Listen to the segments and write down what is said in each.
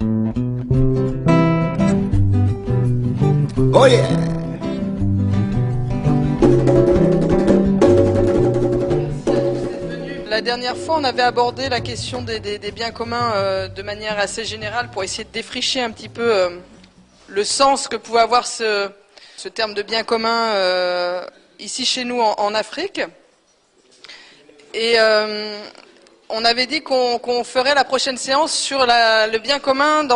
Oh yeah! La dernière fois, on avait abordé la question des biens communs de manière assez générale pour essayer de défricher un petit peu le sens que pouvait avoir ce terme de bien commun ici chez nous en Afrique. Et on avait dit qu'on ferait la prochaine séance sur le bien commun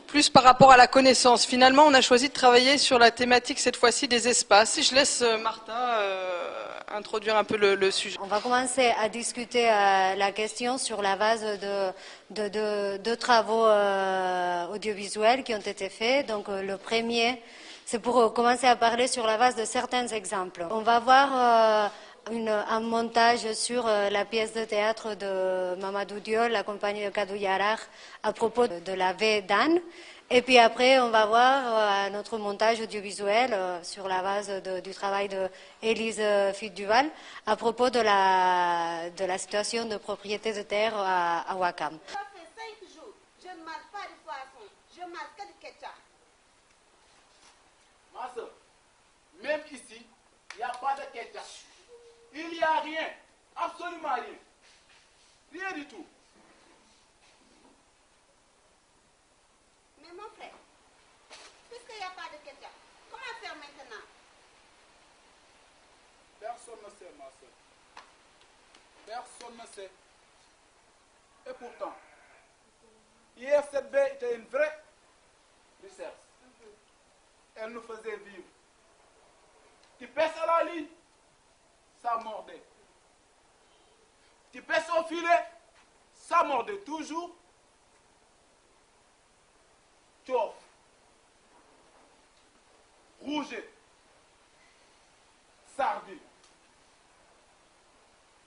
plus par rapport à la connaissance. Finalement, on a choisi de travailler sur la thématique cette fois-ci des espaces. Si je laisse Martha introduire un peu le sujet. On va commencer à discuter la question sur la base de travaux audiovisuels qui ont été faits. Donc le premier, c'est pour commencer à parler sur la base de certains exemples. On va voir un montage sur la pièce de théâtre de Mamadou Diol, la compagnie de Kadou Yarar, à propos de la V d'Anne. Et puis après, on va voir notre montage audiovisuel sur la base du travail de Élise Fitt-Duval à propos de la situation de propriété de terre à Ouakam. Ça fait 5 jours, je ne mange pas de poisson, je mange que du ketchup. Ma soeur, même ici, il n'y a pas de ketchup. Il n'y a rien, absolument rien. Rien du tout. Mais mon frère, puisqu'il n'y a pas de ketchup, comment faire maintenant? Personne ne sait, ma soeur. Personne ne sait. Et pourtant, hier, cette baie était une vraie recherche. Elle nous faisait vivre. Tu pèses à la ligne, ça mordait. Tu pèses au filet, ça mordait toujours. Tchof, rouget, sardine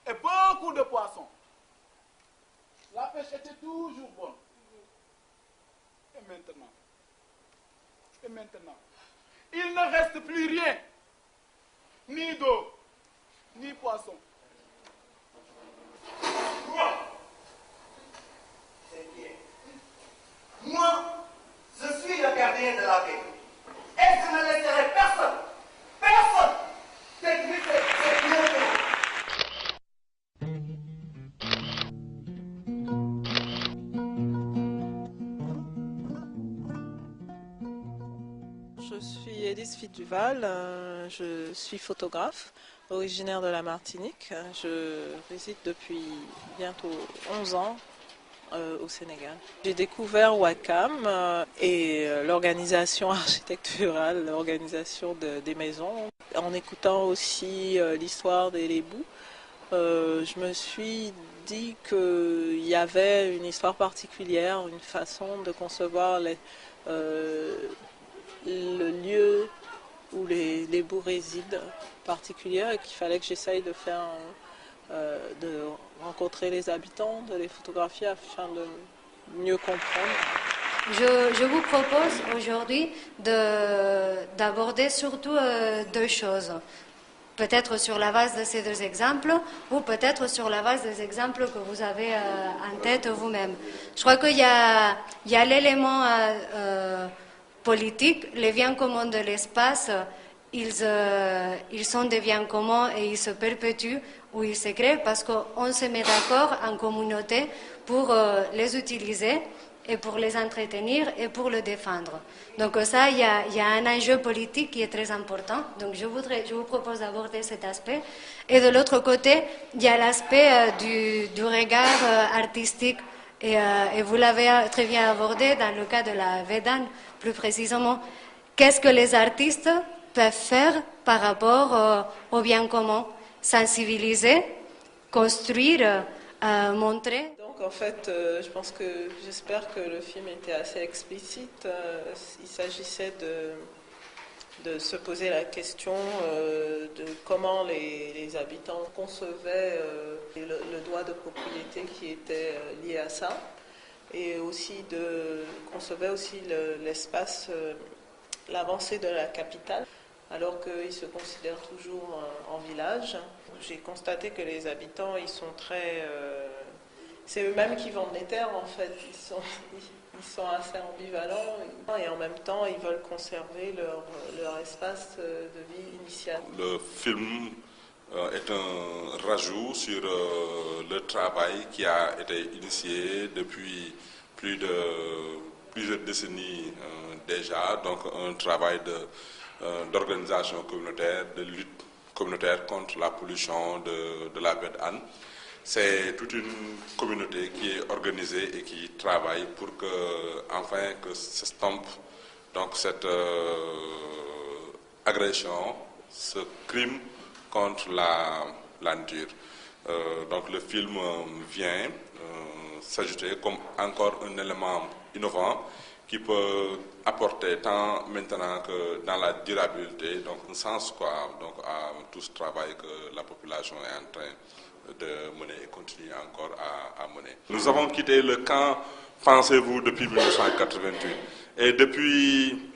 et beaucoup de poissons. La pêche était toujours bonne. Et maintenant, il ne reste plus rien, ni d'eau, ni poisson. C'est bien. Moi, je suis le gardien de la paix. Et je ne laisserai personne t'expliquer cette vérité. Je suis Élise Fitt-Duval, je suis photographe, originaire de la Martinique. Je réside depuis bientôt 11 ans au Sénégal. J'ai découvert Ouakam et l'organisation architecturale, l'organisation des maisons. En écoutant aussi l'histoire des Lébous, je me suis dit qu'il y avait une histoire particulière, une façon de concevoir le lieu où les Lébous résident particulière et qu'il fallait que j'essaye de faire de rencontrer les habitants, de les photographier afin de mieux comprendre. Je vous propose aujourd'hui d'aborder surtout deux choses. Peut-être sur la base de ces deux exemples ou peut-être sur la base des exemples que vous avez en tête vous-même. Je crois qu'il y a l'élément politique, les biens communs de l'espace. Ils sont des biens communs et ils se perpétuent ou ils se créent parce qu'on se met d'accord en communauté pour les utiliser et pour les entretenir et pour le défendre. Donc ça, il y a un enjeu politique qui est très important. Donc je vous propose d'aborder cet aspect. Et de l'autre côté, il y a l'aspect du regard artistique. Et vous l'avez très bien abordé dans le cas de la Védane, plus précisément. Qu'est-ce que les artistes peuvent faire par rapport au bien commun? Sensibiliser, construire, montrer. Donc en fait, j'espère que le film était assez explicite. Il s'agissait de se poser la question de comment les habitants concevaient le droit de propriété qui était lié à ça, et aussi concevaient aussi l'espace, l'avancée de la capitale, alors qu'ils se considèrent toujours en village. J'ai constaté que les habitants, ils sont très c'est eux-mêmes qui vendent les terres en fait. Ils sont assez ambivalents et en même temps ils veulent conserver leur espace de vie initial. Le film est un rajout sur le travail qui a été initié depuis plusieurs décennies déjà, donc un travail d'organisation communautaire, de lutte communautaire contre la pollution de la baie d'Anne. C'est toute une communauté qui est organisée et qui travaille pour que s'estompe donc cette agression, ce crime contre la nature. Donc le film vient s'ajouter comme encore un élément innovant qui peut apporter tant maintenant que dans la durabilité, donc un sens donc à tout ce travail que la population est en train de mener et continue encore à mener. Nous avons quitté le camp, pensez-vous, depuis 1988. Et depuis,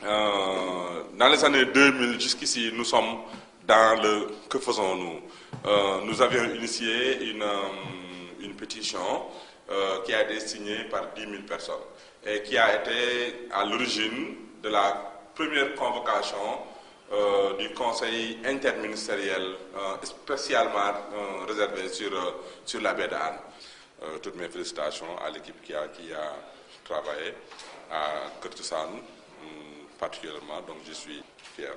dans les années 2000 jusqu'ici, nous sommes dans le « que faisons-nous » Nous avions initié une pétition qui a été signée par 10 000 personnes et qui a été à l'origine de la première convocation du conseil interministériel spécialement réservé sur la baie d'Anne. Toutes mes félicitations à l'équipe qui a travaillé, à Kurtusan particulièrement, donc je suis fier.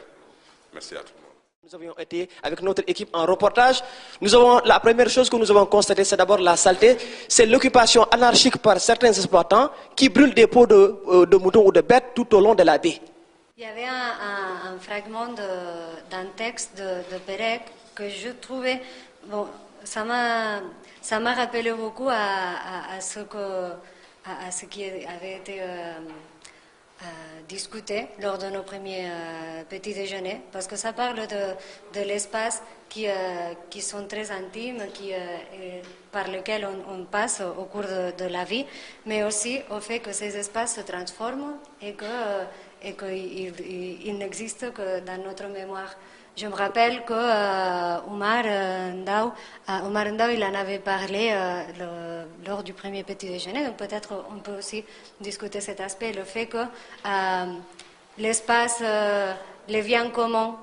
Merci à tout le monde. Nous avions été avec notre équipe en reportage. La première chose que nous avons constatée, c'est d'abord la saleté. C'est l'occupation anarchique par certains exploitants qui brûlent des pots de moutons ou de bêtes tout au long de la baie. Il y avait un fragment d'un texte de Pérec que je trouvais, bon, ça m'a rappelé beaucoup à ce qui avait été discuté lors de nos premiers petits déjeuners, parce que ça parle de l'espace qui sont très intimes, par lesquels on passe au cours de la vie, mais aussi au fait que ces espaces se transforment et qu'il n'existe que dans notre mémoire. Je me rappelle que Omar Ndao, il en avait parlé lors du premier petit déjeuner, donc peut-être on peut aussi discuter cet aspect, le fait que l'espace, les biens communs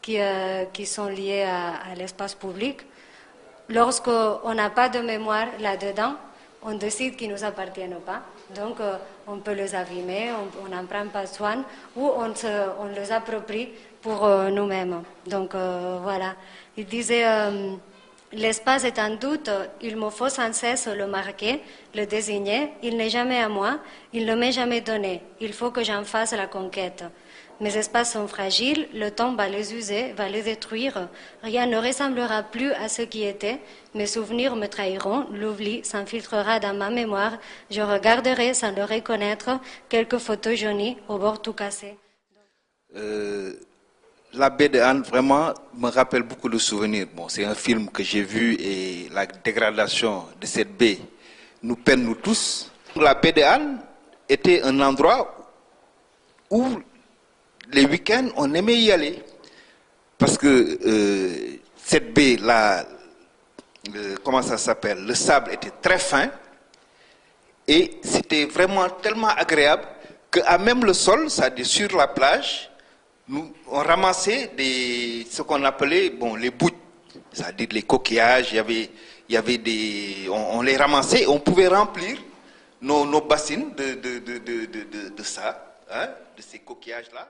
qui sont liés à l'espace public, lorsqu'on n'a pas de mémoire là-dedans, on décide qu'ils nous appartiennent ou pas. Donc on peut les abîmer, on n'en prend pas soin ou on les approprie pour nous-mêmes. Donc voilà, il disait l'espace est en doute, il me faut sans cesse le marquer, le désigner, il n'est jamais à moi, il ne m'est jamais donné, il faut que j'en fasse la conquête. Mes espaces sont fragiles, le temps va les user, va les détruire, rien ne ressemblera plus à ce qui était, mes souvenirs me trahiront, l'oubli s'infiltrera dans ma mémoire, je regarderai sans le reconnaître quelques photos jaunies au bord tout cassé. La baie d'Anne vraiment me rappelle beaucoup de souvenirs. Bon, c'est un film que j'ai vu et la dégradation de cette baie nous peine nous tous. La baie d'Anne était un endroit où les week-ends on aimait y aller parce que cette baie là, comment ça s'appelle, le sable était très fin et c'était vraiment tellement agréable qu'à même le sol, c'est-à-dire sur la plage, on ramassait ce qu'on appelait les bouttes, c'est-à-dire les coquillages. On les ramassait et on pouvait remplir nos bassines de ça, hein, de ces coquillages-là.